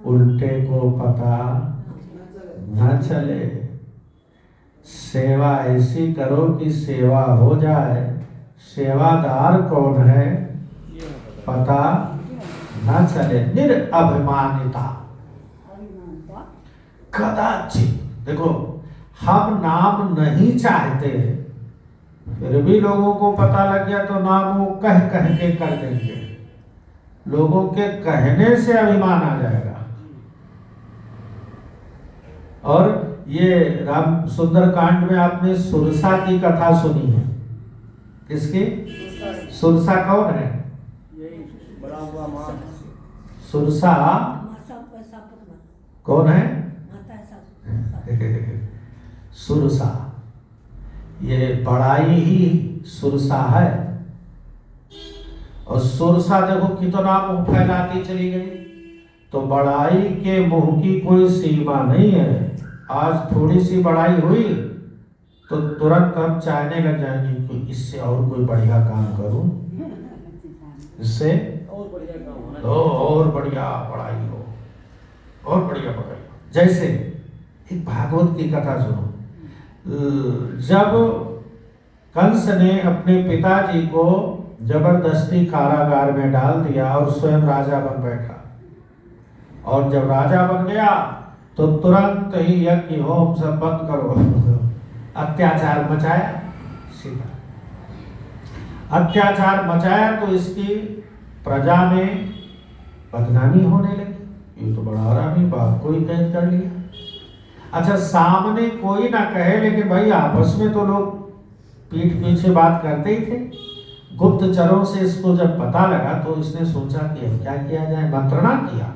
उल्टे को पता न चले। सेवा ऐसी करो कि सेवा हो जाए। सेवादार कौन है पता न चले। निरअभिमानिता कदाचित। देखो, हम नाम नहीं चाहते, फिर भी लोगों को पता लग गया तो नाम वो कह के कर देंगे। लोगों के कहने से अभिमान आ जाएगा। और ये राम सुंदर कांड में आपने सुरसा की कथा सुनी है। किसकी? सुरसा कौन है? सुरसा कौन है? सुरसा, ये बड़ाई ही सुरसा है। और सुरसा देखो कितना मुंह फैलाती चली गई। तो बड़ाई के मुंह की कोई सीमा नहीं है। आज थोड़ी सी बड़ाई हुई तो तुरंत हम चाहने लग जाएंगे कि इससे और कोई बढ़िया काम करूं, इससे और बढ़िया बड़ाई हो, और बढ़िया बड़ाई हो। जैसे एक भागवत की कथा सुनो। जब कंस ने अपने पिताजी को जबरदस्ती कारागार में डाल दिया और स्वयं राजा बन बैठा, और जब राजा बन गया तो तुरंत ही यज्ञ होम सब बंद करो, अत्याचार मचाया। सीधा अत्याचार मचाया तो इसकी प्रजा में बदनामी होने लगी। ये तो बड़ा आरामी बाप को ही कैद कर लिया। अच्छा, सामने कोई ना कहे, लेकिन भाई आपस में तो लोग पीठ पीछे बात करते ही थे। गुप्तचरों से इसको जब पता लगा तो इसने सोचा कि अब क्या किया जाए, मंत्रणा किया।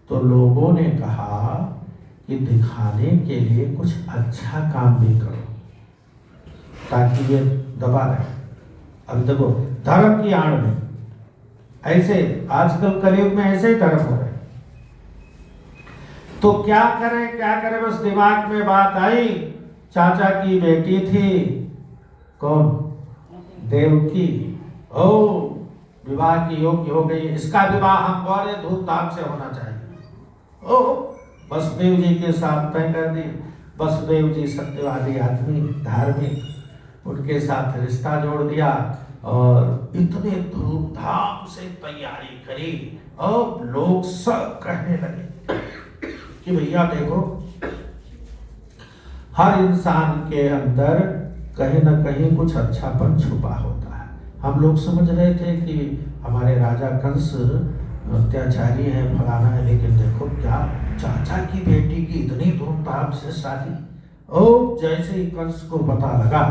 तो लोगों ने कहा कि दिखाने के लिए कुछ अच्छा काम भी करो ताकि ये दबा रहे। अब देखो, धर्म की आड़ में ऐसे आजकल कलयुग में ऐसे ही धर्म हो रहे। तो क्या करें, बस दिमाग में बात आई। चाचा की बेटी थी, कौन? देवकी। ओ, विवाह की योग्य हो गई, इसका विवाह हम बड़े धूमधाम से होना चाहिए। ओ, वसुदेव जी के साथ तय कर दी। वसुदेव जी सत्यवादी आदमी, धार्मिक, उनके साथ रिश्ता जोड़ दिया और इतने धूमधाम से तैयारी करी। अब लोग सब कहने लगे कि भैया देखो, हर इंसान के अंदर कहीं ना कहीं कुछ अच्छापन छुपा होता है। हम लोग समझ रहे थे कि हमारे राजा कंस अत्याचारी है, फलाना है, लेकिन देखो क्या चाचा की बेटी की इतनी धूमधाम से शादी। ओ, जैसे ही कंस को पता लगा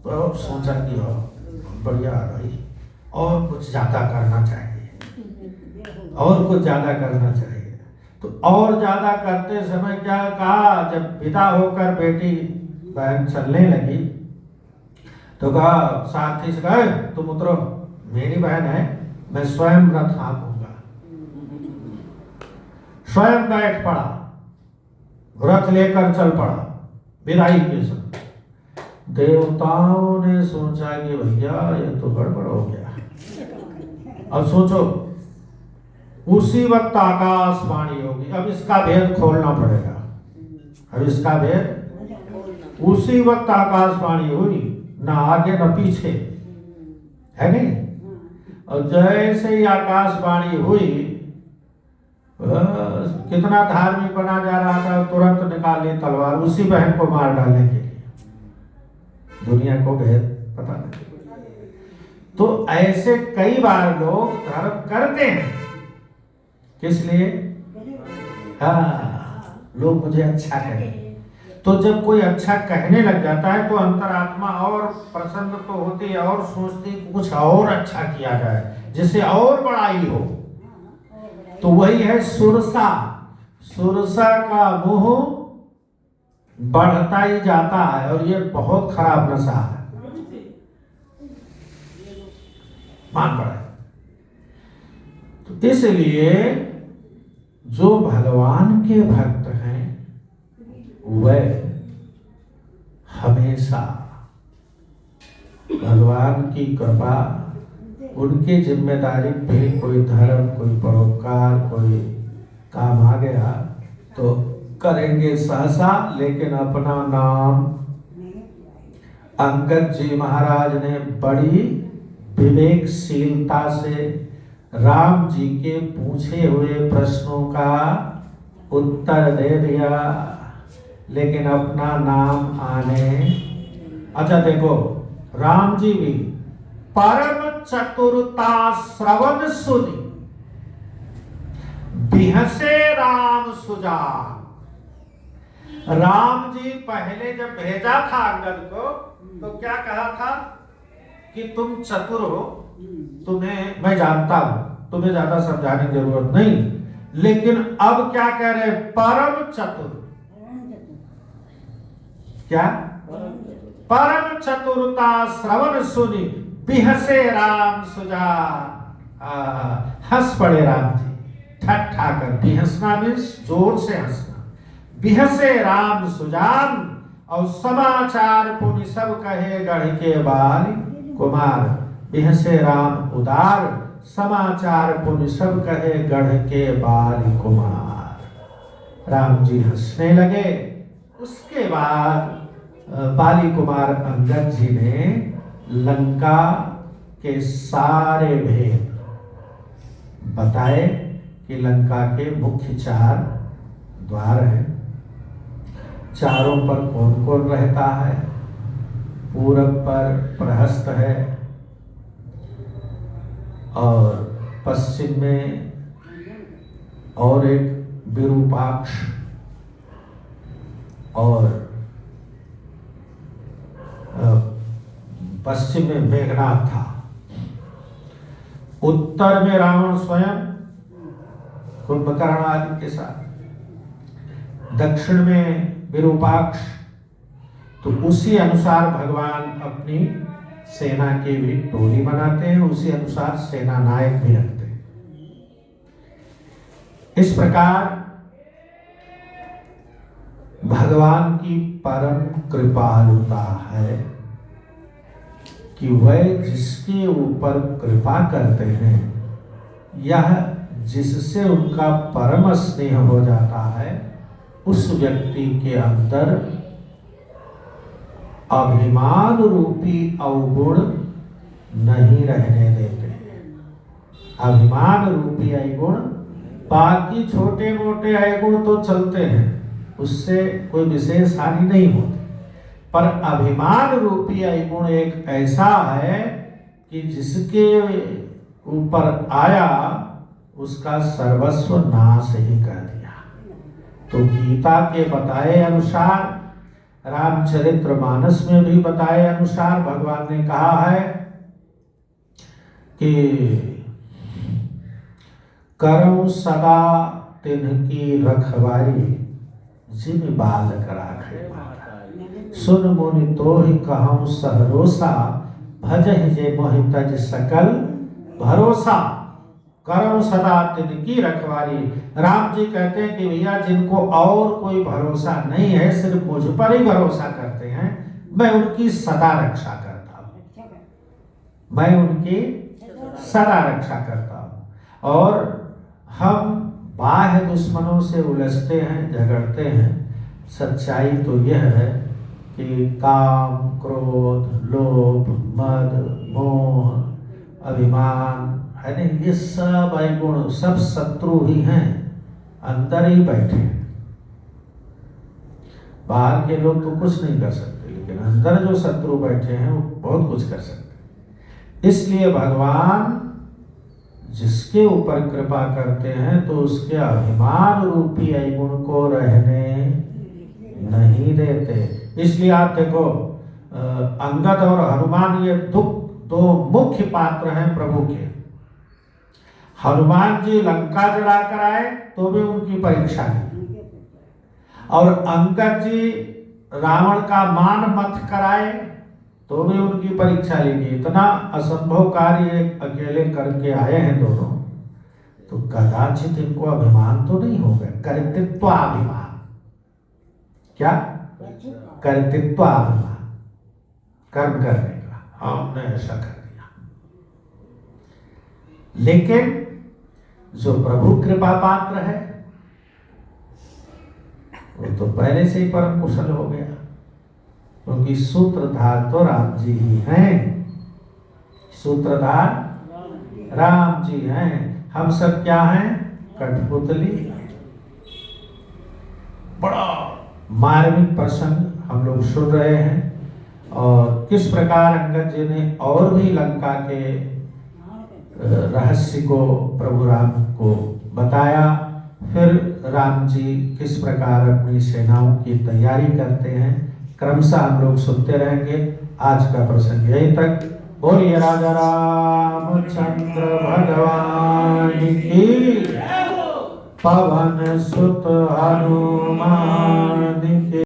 तो सोचा कि बढ़िया भाई, और कुछ ज्यादा करना चाहिए, और कुछ ज्यादा करना चाहिए। तो और ज्यादा करते समय क्या कहा, जब विदा होकर बेटी बहन चलने लगी तो कहा सारथी से, कहा तुम उतरो, मेरी बहन है, मैं स्वयं रथ हाँकूंगा। स्वयं बैठ पड़ा, रथ लेकर चल पड़ा विदाई के समय। देवताओं ने सोचा कि भैया ये तो गड़बड़ हो गया। अब सोचो, उसी वक्त आकाशवाणी होगी। अब इसका भेद खोलना पड़ेगा। अब इसका भेद, उसी वक्त आकाशवाणी हुई, ना आगे ना पीछे, है नहीं। और जैसे ही आकाशवाणी हुई, कितना धार्मिक बना जा रहा था, तुरंत निकाल ली तलवार उसी बहन को मार डालने के लिए। दुनिया को भेद पता नहीं। तो ऐसे कई बार लोग धर्म करते हैं, किस लिए? हाँ, लोग मुझे अच्छा कहें। तो जब कोई अच्छा कहने लग जाता है तो अंतरात्मा और प्रसन्न तो होती है और सोचती कुछ और अच्छा किया जाए, जिससे और बड़ाई हो। तो वही है सुरसा। सुरसा का मुंह बढ़ता ही जाता है और ये बहुत खराब नशा है, मान पड़ा। तो इसलिए जो भगवान के भक्त हैं वह हमेशा भगवान की कृपा, उनकी जिम्मेदारी पे कोई धर्म, कोई परोपकार, कोई काम आ गया तो करेंगे सहसा, लेकिन अपना नाम अंगद जी महाराज ने बड़ी विवेकशीलता से राम जी के पूछे हुए प्रश्नों का उत्तर दे दिया, लेकिन अपना नाम आने। अच्छा देखो, राम जी भी परम चतुरता श्रवण सुनी, बिहसे राम सुजान। राम जी पहले जब भेजा था अंगद को, तो क्या कहा था कि तुम चतुर हो, तुम्हें मैं जानता हूं, तुम्हें ज्यादा समझाने की जरूरत नहीं। लेकिन अब क्या कह रहे, परम चतुर। क्या? परम चतुरता श्रवण सुनी, बिहसे राम सुजान। हंस पड़े राम जी, ठट्ठा कर। बिहसना मीन्स जोर से हंसना। बिहसे राम सुजान, और समाचार पुनि सब कहे गढ़ के बाल कुमार। बिहसे राम उदार, समाचार पुनि सब कहे गढ़ के बाल कुमार। राम जी हंसने लगे। उसके बाद बाली कुमार अंगद जी ने लंका के सारे भेद बताए कि लंका के मुख्य 4 द्वार हैं, चारों पर कौन कौन रहता है। पूरब पर प्रहस्त है, और पश्चिम में और एक विरूपाक्ष, और पश्चिम में मेघनाथ था। उत्तर में रावण स्वयं कुंभकर्ण आदि के साथ, दक्षिण में विरूपाक्ष। तो उसी अनुसार भगवान अपनी सेना की भी टोली बनाते हैं, उसी अनुसार सेना नायक भी रखते हैं। इस प्रकार भगवान की परम कृपालुता है कि वह जिसके ऊपर कृपा करते हैं, यह जिससे उनका परम स्नेह हो जाता है, उस व्यक्ति के अंदर अभिमान रूपी अवगुण नहीं रहने देते। अभिमान रूपी अवगुण, बाकी छोटे मोटे अवगुण तो चलते हैं, उससे कोई विशेष हानि नहीं होती, पर अभिमान रूपी अवगुण एक ऐसा है कि जिसके ऊपर आया उसका सर्वस्व नाश ही कर दिया। तो गीता के बताए अनुसार, रामचरितमानस में भी बताए अनुसार भगवान ने कहा है कि करऊं सदा तिन्हकी रखवारी, जिन बालक राखे माता। सुन मुनि तोहि कहऊं सहरोसा, भजहि जे मोहि तज सकल भरोसा। करऊं सदा तिनकी रखवारी। राम जी कहते हैं कि भैया जिनको और कोई भरोसा नहीं है, सिर्फ मुझ पर ही भरोसा करते हैं, मैं उनकी सदा रक्षा करता हूं। मैं उनकी सदा रक्षा करता हूं। और हम बाह्य दुश्मनों से उलझते हैं, झगड़ते हैं। सच्चाई तो यह है कि काम, क्रोध, लोभ, मद, मोह, अभिमान है ना, ये सब अवगुण सब शत्रु ही हैं, अंदर ही बैठे हैं। बाहर के लोग तो कुछ नहीं कर सकते, लेकिन अंदर जो शत्रु बैठे हैं वो बहुत कुछ कर सकते हैं। इसलिए भगवान जिसके ऊपर कृपा करते हैं तो उसके अभिमान रूपी अवगुण को रहने नहीं देते। इसलिए आप देखो, अंगद और हनुमान ये दो मुख्य पात्र हैं प्रभु के। हनुमान जी लंका जला कर आए तो भी उनकी परीक्षा ली, और अंगद जी रावण का मान मत कराए तो भी उनकी परीक्षा ली। इतना असंभव कार्य अकेले करके आए हैं दोनों, तो कदाचित इनको अभिमान तो नहीं होगा, कर्तृत्वाभिमान। क्या? कर्तृत्वाभिमान, कर्म करने का, हमने ऐसा कर दिया। लेकिन जो प्रभु कृपा पात्र है वो तो पहले से ही परम कुशल हो गया, क्योंकि सूत्रधार तो राम जी ही हैं। सूत्रधार राम जी हैं, हम सब क्या हैं? कठपुतली। बड़ा मार्मिक प्रसंग हम लोग सुन रहे हैं, और किस प्रकार अंगद जी ने और भी लंका के रहस्य को प्रभु राम को बताया। फिर राम जी किस प्रकार अपनी सेनाओं की तैयारी करते हैं, क्रमशः हम लोग सुनते रहेंगे। आज का प्रसंग यही तक। बोलिए राजा रामचंद्र भगवान की, पवन सुत हनुमान की।